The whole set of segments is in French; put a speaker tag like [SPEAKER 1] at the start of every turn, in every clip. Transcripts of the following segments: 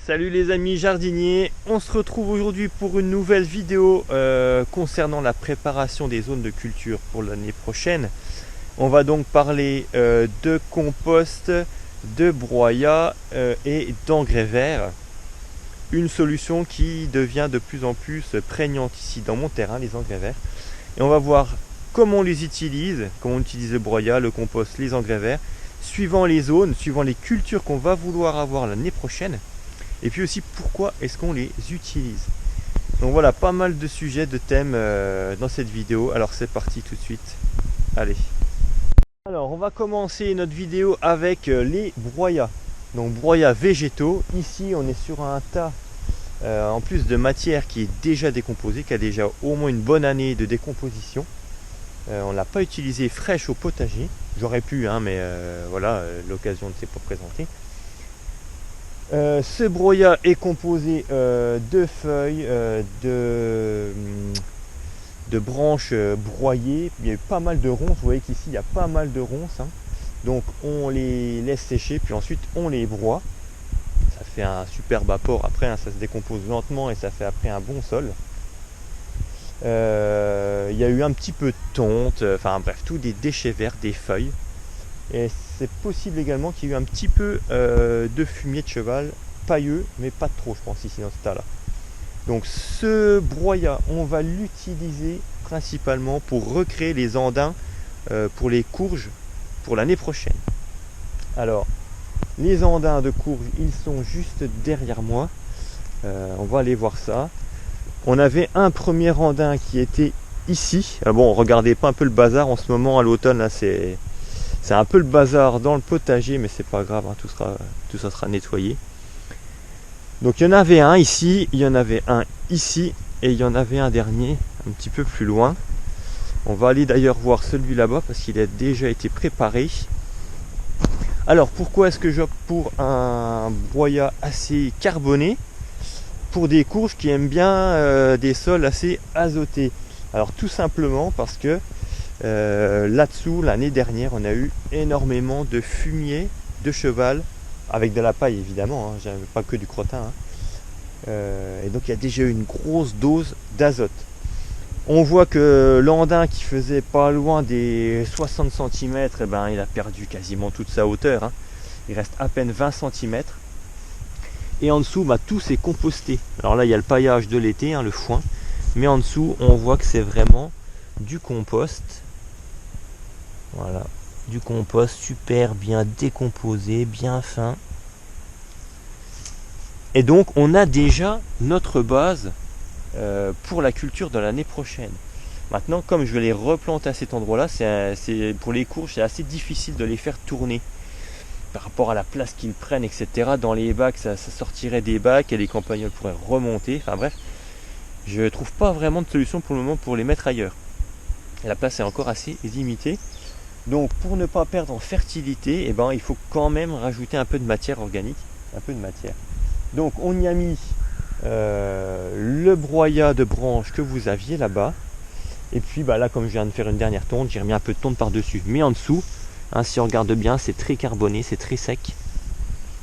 [SPEAKER 1] Salut les amis jardiniers, on se retrouve aujourd'hui pour une nouvelle vidéo concernant la préparation des zones de culture pour l'année prochaine. On va donc parler de compost, de broyat et d'engrais verts. Une solution qui devient de plus en plus prégnante ici dans mon terrain, les engrais verts. Et on va voir comment on les utilise, comment on utilise le broyat, le compost, les engrais verts, suivant les zones, suivant les cultures qu'on va vouloir avoir l'année prochaine. Et puis aussi pourquoi est-ce qu'on les utilise. Donc voilà, pas mal de sujets, de thèmes dans cette vidéo. Alors c'est parti tout de suite. Allez. Alors on va commencer notre vidéo avec les broyats. Donc broyats végétaux. Ici on est sur un tas en plus de matière qui est déjà décomposée, qui a déjà au moins une bonne année de décomposition. On ne l'a pas utilisé fraîche au potager. J'aurais pu, hein, mais voilà, l'occasion ne s'est pas présentée. Ce broyat est composé de feuilles, de branches broyées. Il y a eu pas mal de ronces. Vous voyez qu'ici il y a pas mal de ronces, hein. Donc on les laisse sécher, puis ensuite on les broie. Ça fait un superbe apport après, hein, ça se décompose lentement et ça fait après un bon sol. Il y a eu un petit peu de tonte, enfin bref, tous des déchets verts, des feuilles. Et c'est possible également qu'il y ait eu un petit peu de fumier de cheval, pailleux, mais pas trop, je pense, ici dans ce tas-là. Donc ce broyat, on va l'utiliser principalement pour recréer les andins pour les courges pour l'année prochaine. Alors, les andins de courges, ils sont juste derrière moi. On va aller voir ça. On avait un premier andin qui était ici. Alors bon, regardez pas un peu le bazar en ce moment à l'automne, là c'est un peu le bazar dans le potager, mais c'est pas grave, hein, tout ça sera nettoyé. Donc il y en avait un ici, il y en avait un ici, et il y en avait un dernier un petit peu plus loin. On va aller d'ailleurs voir celui là-bas parce qu'il a déjà été préparé. Alors pourquoi est-ce que j'opte pour un broyat assez carboné pour des courges qui aiment bien des sols assez azotés? Alors tout simplement parce que là-dessous, l'année dernière, on a eu énormément de fumier de cheval, avec de la paille évidemment, hein, pas que du crottin, hein. Et donc il y a déjà eu une grosse dose d'azote. On voit que l'andin qui faisait pas loin des 60 cm, eh ben, il a perdu quasiment toute sa hauteur, hein. Il reste à peine 20 cm. Et en dessous, bah, tout s'est composté. Alors là, il y a le paillage de l'été, hein, le foin. Mais en dessous, on voit que c'est vraiment du compost. Voilà, du compost super bien décomposé, bien fin. Et donc on a déjà notre base pour la culture de l'année prochaine. Maintenant, comme je vais les replanter à cet endroit-là, c'est pour les courges, c'est assez difficile de les faire tourner par rapport à la place qu'ils prennent, etc. Dans les bacs, ça sortirait des bacs et les campagnols pourraient remonter. Enfin bref, je ne trouve pas vraiment de solution pour le moment pour les mettre ailleurs. La place est encore assez limitée. Donc pour ne pas perdre en fertilité, eh ben, il faut quand même rajouter un peu de matière organique, un peu de matière. Donc on y a mis le broyat de branches que vous aviez là-bas. Et puis bah, là, comme je viens de faire une dernière tonte, j'ai remis un peu de tonte par-dessus. Mais en dessous, hein, si on regarde bien, c'est très carboné, c'est très sec.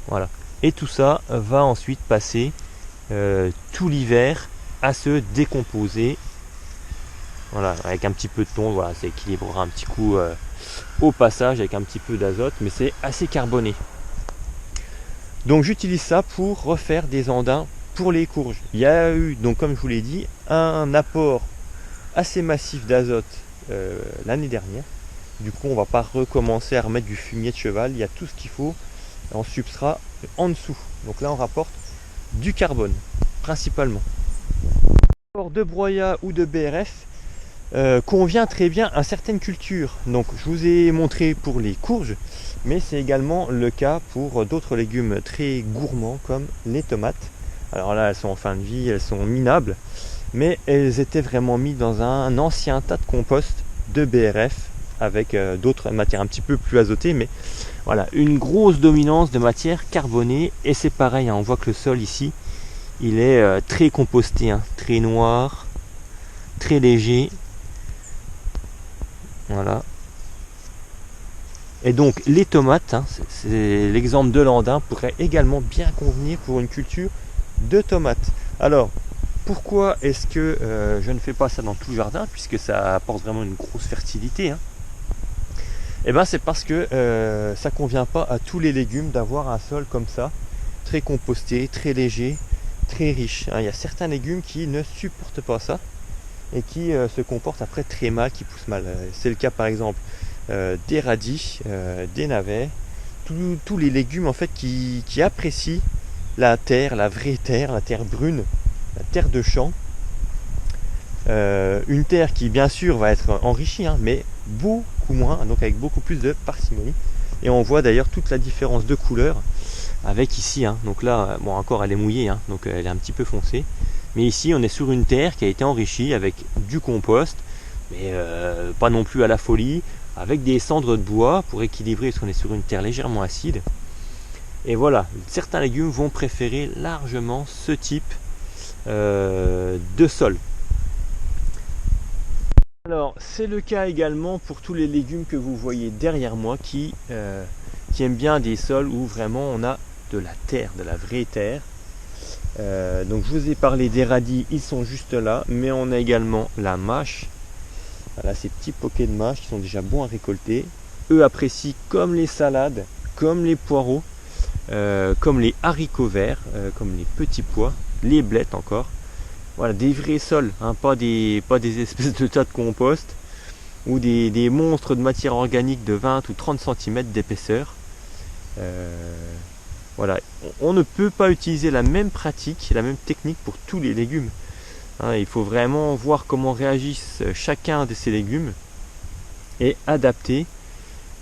[SPEAKER 1] Voilà. Et tout ça va ensuite passer tout l'hiver à se décomposer. Voilà, avec un petit peu de tonte, voilà, ça équilibrera un petit coup au passage avec un petit peu d'azote, mais c'est assez carboné. Donc j'utilise ça pour refaire des andins pour les courges. Il y a eu, donc comme je vous l'ai dit, un apport assez massif d'azote l'année dernière. Du coup on va pas recommencer à remettre du fumier de cheval. Il y a tout ce qu'il faut en substrat en dessous. Donc là on rapporte du carbone principalement. De broyat ou de BRF convient très bien à certaines cultures. Donc je vous ai montré pour les courges, mais c'est également le cas pour d'autres légumes très gourmands comme les tomates. Alors là elles sont en fin de vie, elles sont minables, mais elles étaient vraiment mises dans un ancien tas de compost de BRF avec d'autres matières un petit peu plus azotées, mais voilà, une grosse dominance de matière carbonée. Et c'est pareil, hein, on voit que le sol ici il est très composté, hein, très noir, très léger. Voilà. Et donc les tomates, hein, c'est l'exemple de Landin, pourrait également bien convenir pour une culture de tomates. Alors, pourquoi est-ce que je ne fais pas ça dans tout le jardin, puisque ça apporte vraiment une grosse fertilité, hein. Et ben c'est parce que ça convient pas à tous les légumes d'avoir un sol comme ça, très composté, très léger, très riche, hein. Il y a certains légumes qui ne supportent pas ça et qui se comportent après très mal, qui poussent mal. C'est le cas par exemple des radis, des navets, tous les légumes en fait qui apprécient la terre, la vraie terre, la terre brune, la terre de champ. Une terre qui bien sûr va être enrichie, hein, mais beaucoup moins, donc avec beaucoup plus de parcimonie. Et on voit d'ailleurs toute la différence de couleur avec ici, hein. Donc là, bon encore elle est mouillée, hein, donc elle est un petit peu foncée. Mais ici on est sur une terre qui a été enrichie avec du compost, mais pas non plus à la folie, avec des cendres de bois pour équilibrer, parce qu'on est sur une terre légèrement acide. Et voilà, certains légumes vont préférer largement ce type de sol. Alors c'est le cas également pour tous les légumes que vous voyez derrière moi qui aiment bien des sols où vraiment on a de la terre, de la vraie terre. Donc je vous ai parlé des radis, ils sont juste là, mais on a également la mâche. Voilà, ces petits poquets de mâche qui sont déjà bons à récolter. Eux apprécient comme les salades, comme les poireaux, comme les haricots verts, comme les petits pois, les blettes encore. Voilà, des vrais sols, hein, pas des espèces de tas de compost ou des monstres de matière organique de 20 ou 30 cm d'épaisseur. Voilà, on ne peut pas utiliser la même pratique, la même technique pour tous les légumes. Hein, il faut vraiment voir comment réagissent chacun de ces légumes et adapter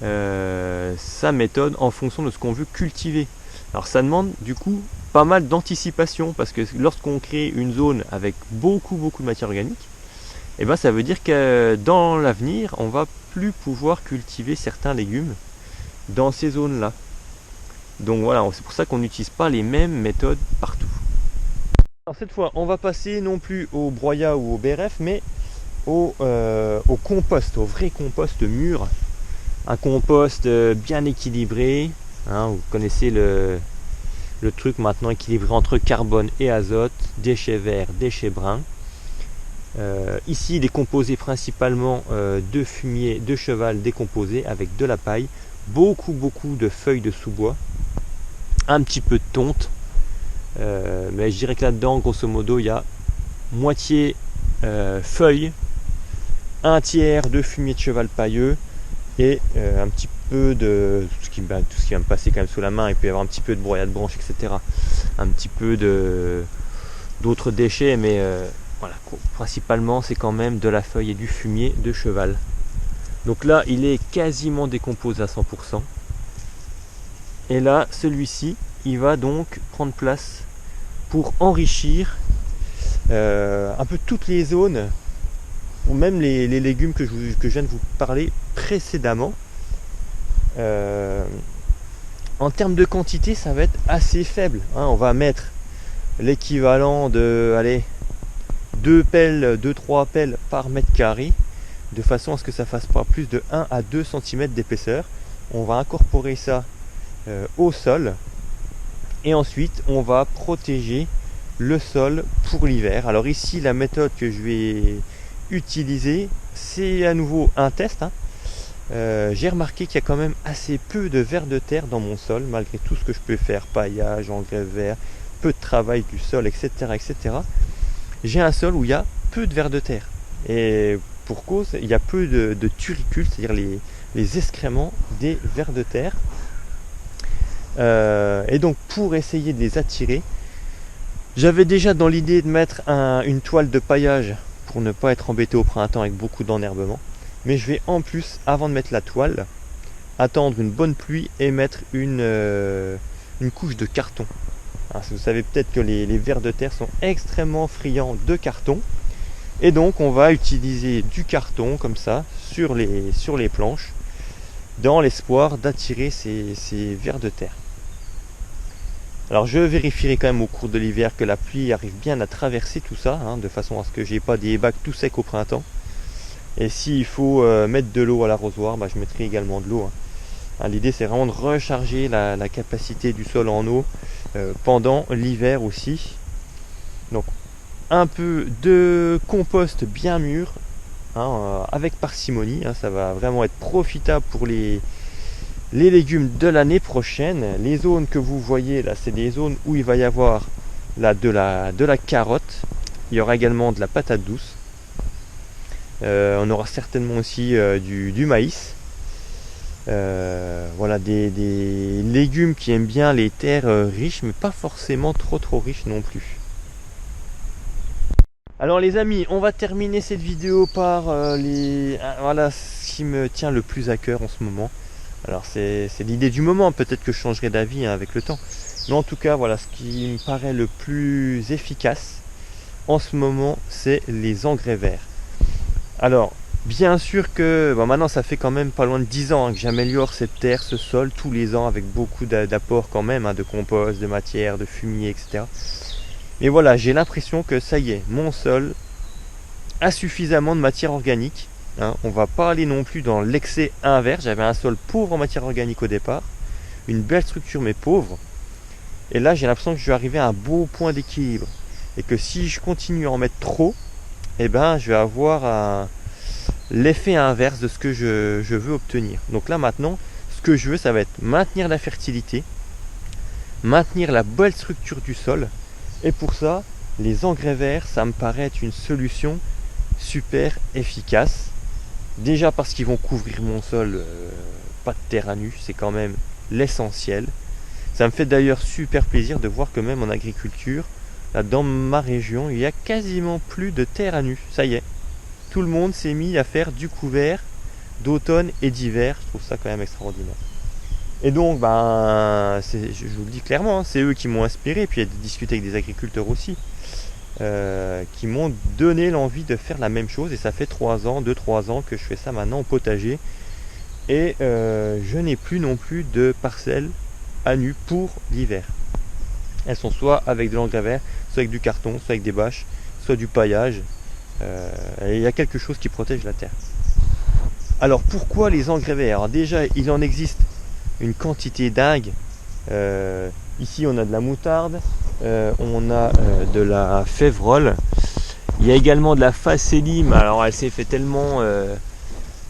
[SPEAKER 1] sa méthode en fonction de ce qu'on veut cultiver. Alors ça demande du coup pas mal d'anticipation, parce que lorsqu'on crée une zone avec beaucoup de matière organique, et ben ça veut dire que dans l'avenir on va plus pouvoir cultiver certains légumes dans ces zones là. Donc voilà, c'est pour ça qu'on n'utilise pas les mêmes méthodes partout. Alors cette fois on va passer non plus au broyat ou au BRF, mais au compost, au vrai compost mûr. Un compost bien équilibré, hein, vous connaissez le truc maintenant, équilibré entre carbone et azote, déchets verts, déchets bruns. Ici il est composé principalement de fumier de cheval décomposé avec de la paille, beaucoup de feuilles de sous-bois, un petit peu de tonte, mais je dirais que là-dedans grosso modo il y a moitié feuilles, un tiers de fumier de cheval pailleux et un petit peu de tout ce qui va me passer quand même sous la main. Il peut y avoir un petit peu de broyat de branches, etc. Un petit peu d'autres déchets, mais voilà, principalement c'est quand même de la feuille et du fumier de cheval. Donc là il est quasiment décomposé à 100%. Et là celui-ci il va donc prendre place pour enrichir un peu toutes les zones, ou même les légumes que je viens de vous parler précédemment. En termes de quantité, ça va être assez faible, hein. On va mettre l'équivalent de 2-3 pelles par mètre carré, de façon à ce que ça fasse pas plus de 1 à 2 cm d'épaisseur. On va incorporer ça au sol et ensuite on va protéger le sol pour l'hiver. Alors ici la méthode que je vais utiliser, c'est à nouveau un test, hein. J'ai remarqué qu'il y a quand même assez peu de vers de terre dans mon sol, malgré tout ce que je peux faire, paillage, engrais vert, peu de travail du sol, etc. J'ai un sol où il y a peu de vers de terre. Et pour cause, il y a peu de turicules, c'est-à-dire les excréments des vers de terre. Et donc pour essayer de les attirer, j'avais déjà dans l'idée de mettre une toile de paillage pour ne pas être embêté au printemps avec beaucoup d'enherbement. Mais je vais en plus, avant de mettre la toile, attendre une bonne pluie et mettre une couche de carton. Alors, vous savez peut-être que les vers de terre sont extrêmement friands de carton. Et donc on va utiliser du carton comme ça sur les planches, dans l'espoir d'attirer ces vers de terre. Alors je vérifierai quand même au cours de l'hiver que la pluie arrive bien à traverser tout ça, hein, de façon à ce que j'ai pas des bacs tout secs au printemps. Et s'il faut mettre de l'eau à l'arrosoir, je mettrai également de l'eau, hein. L'idée c'est vraiment de recharger la capacité du sol en eau pendant l'hiver aussi. Donc un peu de compost bien mûr, avec parcimonie, ça va vraiment être profitable pour les légumes de l'année prochaine. Les zones que vous voyez là, c'est des zones où il va y avoir là, de la carotte. Il y aura également de la patate douce. On aura certainement aussi du maïs. Voilà des légumes qui aiment bien les terres riches, mais pas forcément trop riches non plus. Alors les amis, on va terminer cette vidéo par voilà ce qui me tient le plus à cœur en ce moment. Alors c'est l'idée du moment, peut-être que je changerai d'avis avec le temps. Mais en tout cas, voilà, ce qui me paraît le plus efficace en ce moment, c'est les engrais verts. Alors, bien sûr que maintenant ça fait quand même pas loin de 10 ans que j'améliore cette terre, ce sol, tous les ans avec beaucoup d'apports quand même, de compost, de matière, de fumier, etc. Mais voilà, j'ai l'impression que ça y est, mon sol a suffisamment de matière organique. On va pas aller non plus dans l'excès inverse. J'avais un sol pauvre en matière organique au départ, une belle structure mais pauvre. Et là j'ai l'impression que je vais arriver à un beau point d'équilibre. Et que si je continue à en mettre trop, je vais avoir l'effet inverse de ce que je veux obtenir. Donc là maintenant, ce que je veux, ça va être maintenir la fertilité, maintenir la belle structure du sol. Et pour ça, les engrais verts, ça me paraît être une solution super efficace. Déjà parce qu'ils vont couvrir mon sol, pas de terre à nu, c'est quand même l'essentiel. Ça me fait d'ailleurs super plaisir de voir que même en agriculture, là dans ma région, il y a quasiment plus de terre à nu. Ça y est, tout le monde s'est mis à faire du couvert d'automne et d'hiver. Je trouve ça quand même extraordinaire. Et donc, je vous le dis clairement, c'est eux qui m'ont inspiré, puis de discuter avec des agriculteurs aussi, qui m'ont donné l'envie de faire la même chose. Et ça fait 2-3 ans que je fais ça maintenant au potager. Et je n'ai plus non plus de parcelles à nu pour l'hiver. Elles sont soit avec de l'engrais vert, soit avec du carton, soit avec des bâches, soit du paillage. Et il y a quelque chose qui protège la terre. Alors pourquoi les engrais verts? Alors déjà, il en existe une quantité dingue. Ici on a de la moutarde, on a de la févrole, il y a également de la facélie. Alors elle s'est fait tellement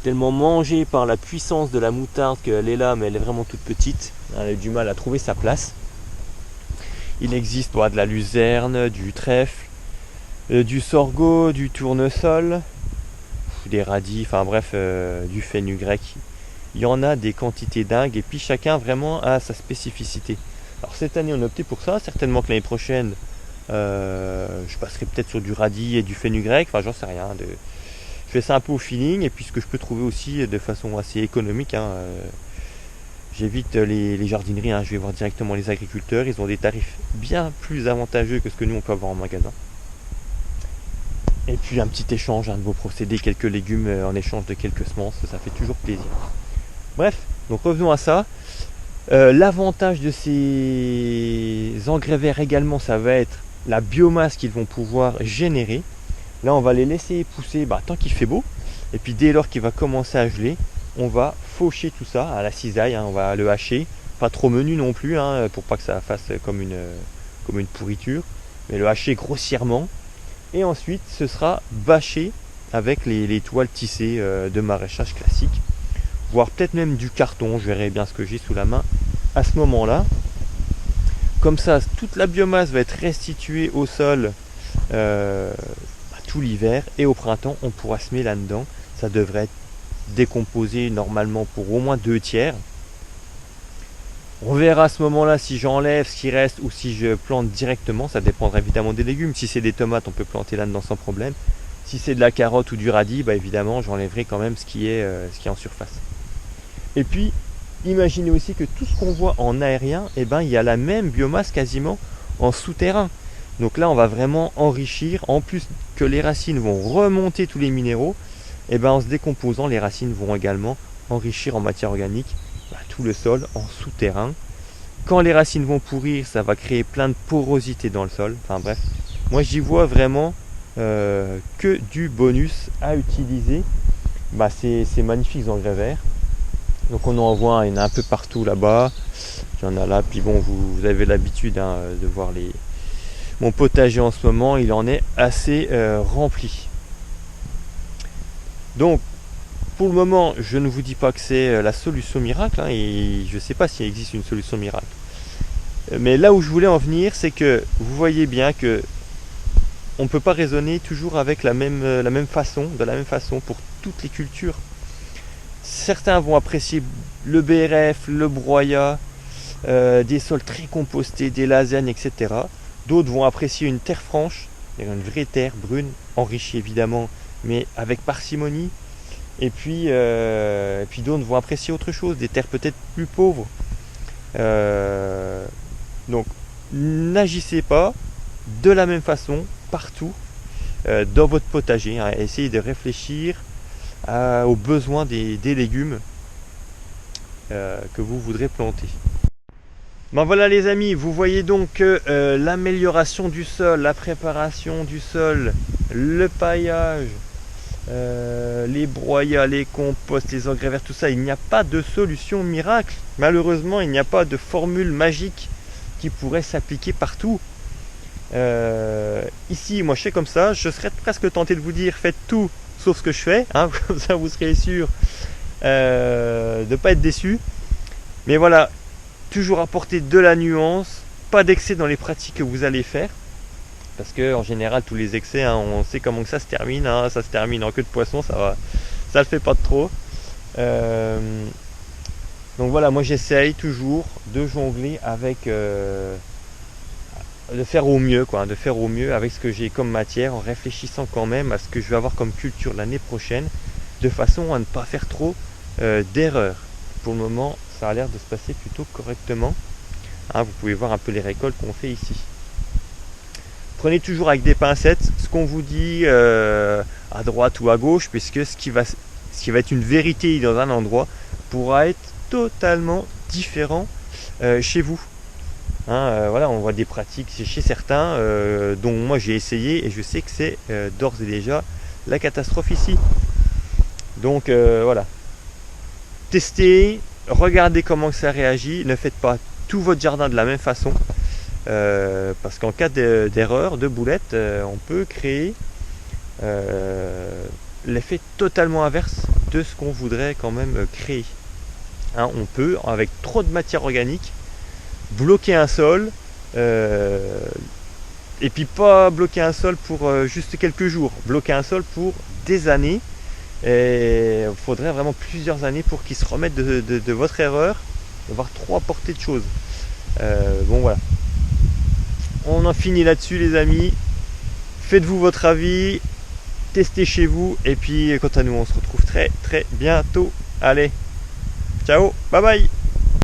[SPEAKER 1] manger par la puissance de la moutarde qu'elle est là, mais elle est vraiment toute petite, elle a du mal à trouver sa place. Il existe de la luzerne, du trèfle, du sorgho, du tournesol, des radis, enfin bref, du fenugrec. Il y en a des quantités dingues et puis chacun vraiment a sa spécificité. Alors cette année on a opté pour ça, certainement que l'année prochaine je passerai peut-être sur du radis et du fenugrec, enfin j'en sais rien. Je fais ça un peu au feeling et puis ce que je peux trouver aussi de façon assez économique. J'évite les jardineries, je vais voir directement les agriculteurs, ils ont des tarifs bien plus avantageux que ce que nous on peut avoir en magasin. Et puis un petit échange de vos procédés, quelques légumes en échange de quelques semences, ça fait toujours plaisir. Bref, donc revenons à ça. L'avantage de ces engrais verts également, ça va être la biomasse qu'ils vont pouvoir générer. Là, on va les laisser pousser tant qu'il fait beau. Et puis dès lors qu'il va commencer à geler, on va faucher tout ça à la cisaille. On va le hacher. Pas trop menu non plus, pour pas que ça fasse comme une pourriture. Mais le hacher grossièrement. Et ensuite, ce sera bâché avec les toiles tissées de maraîchage classique. Voire peut-être même du carton, je verrai bien ce que j'ai sous la main à ce moment-là. Comme ça, toute la biomasse va être restituée au sol tout l'hiver, et au printemps, on pourra semer là-dedans. Ça devrait être décomposé normalement pour au moins 2/3. On verra à ce moment-là si j'enlève ce qui reste ou si je plante directement. Ça dépendra évidemment des légumes. Si c'est des tomates, on peut planter là-dedans sans problème. Si c'est de la carotte ou du radis, évidemment, j'enlèverai quand même ce qui est en surface. Et puis, imaginez aussi que tout ce qu'on voit en aérien, il y a la même biomasse quasiment en souterrain. Donc là, on va vraiment enrichir. En plus que les racines vont remonter tous les minéraux, en se décomposant, les racines vont également enrichir en matière organique tout le sol en souterrain. Quand les racines vont pourrir, ça va créer plein de porosité dans le sol. Enfin bref, moi j'y vois vraiment que du bonus à utiliser ces magnifiques engrais verts. Donc on en voit, il y en a un peu partout là-bas. Il y en a là, puis bon, vous avez l'habitude hein, de voir mon potager en ce moment, il en est assez rempli. Donc pour le moment, je ne vous dis pas que c'est la solution miracle, hein, et je ne sais pas s'il existe une solution miracle. Mais là où je voulais en venir, c'est que vous voyez bien que on ne peut pas raisonner toujours avec de la même façon pour toutes les cultures. Certains vont apprécier le BRF, le broyat, des sols très compostés, des lasagnes, etc. D'autres vont apprécier une terre franche, une vraie terre brune, enrichie évidemment, mais avec parcimonie. Et puis d'autres vont apprécier autre chose, des terres peut-être plus pauvres. Donc n'agissez pas de la même façon partout dans votre potager. Hein. Essayez de réfléchir aux besoins des légumes que vous voudrez planter. Ben voilà les amis, vous voyez donc que l'amélioration du sol, la préparation du sol, le paillage, les broyats, les composts, les engrais verts, tout ça, il n'y a pas de solution miracle. Malheureusement, il n'y a pas de formule magique qui pourrait s'appliquer partout. Ici, moi je fais comme ça, je serais presque tenté de vous dire faites tout sauf ce que je fais, hein, comme ça vous serez sûr de ne pas être déçu. Mais voilà, toujours apporter de la nuance, pas d'excès dans les pratiques que vous allez faire. Parce que en général tous les excès, hein, on sait comment que ça se termine, hein, ça se termine en queue de poisson, ça le fait pas de trop. Donc voilà, moi j'essaye toujours de jongler avec de faire au mieux, de faire au mieux avec ce que j'ai comme matière, en réfléchissant quand même à ce que je vais avoir comme culture l'année prochaine, de façon à ne pas faire trop d'erreurs. Pour le moment, ça a l'air de se passer plutôt correctement. Hein, vous pouvez voir un peu les récoltes qu'on fait ici. Prenez toujours avec des pincettes ce qu'on vous dit à droite ou à gauche, puisque ce qui va être une vérité dans un endroit pourra être totalement différent chez vous. Hein, voilà, on voit des pratiques chez certains dont moi j'ai essayé et je sais que c'est d'ores et déjà la catastrophe ici. Donc voilà, testez, regardez comment ça réagit, ne faites pas tout votre jardin de la même façon. Parce qu'en cas d'erreur, de boulette, on peut créer l'effet totalement inverse de ce qu'on voudrait quand même créer. Hein, on peut, avec trop de matière organique, bloquer un sol, et puis pas bloquer un sol pour juste quelques jours, bloquer un sol pour des années. Et il faudrait vraiment plusieurs années pour qu'il se remette de votre erreur, voire trop apporter de choses. Bon voilà. On en finit là-dessus les amis. Faites-vous votre avis, testez chez vous et puis quant à nous on se retrouve très très bientôt. Allez, ciao, bye bye.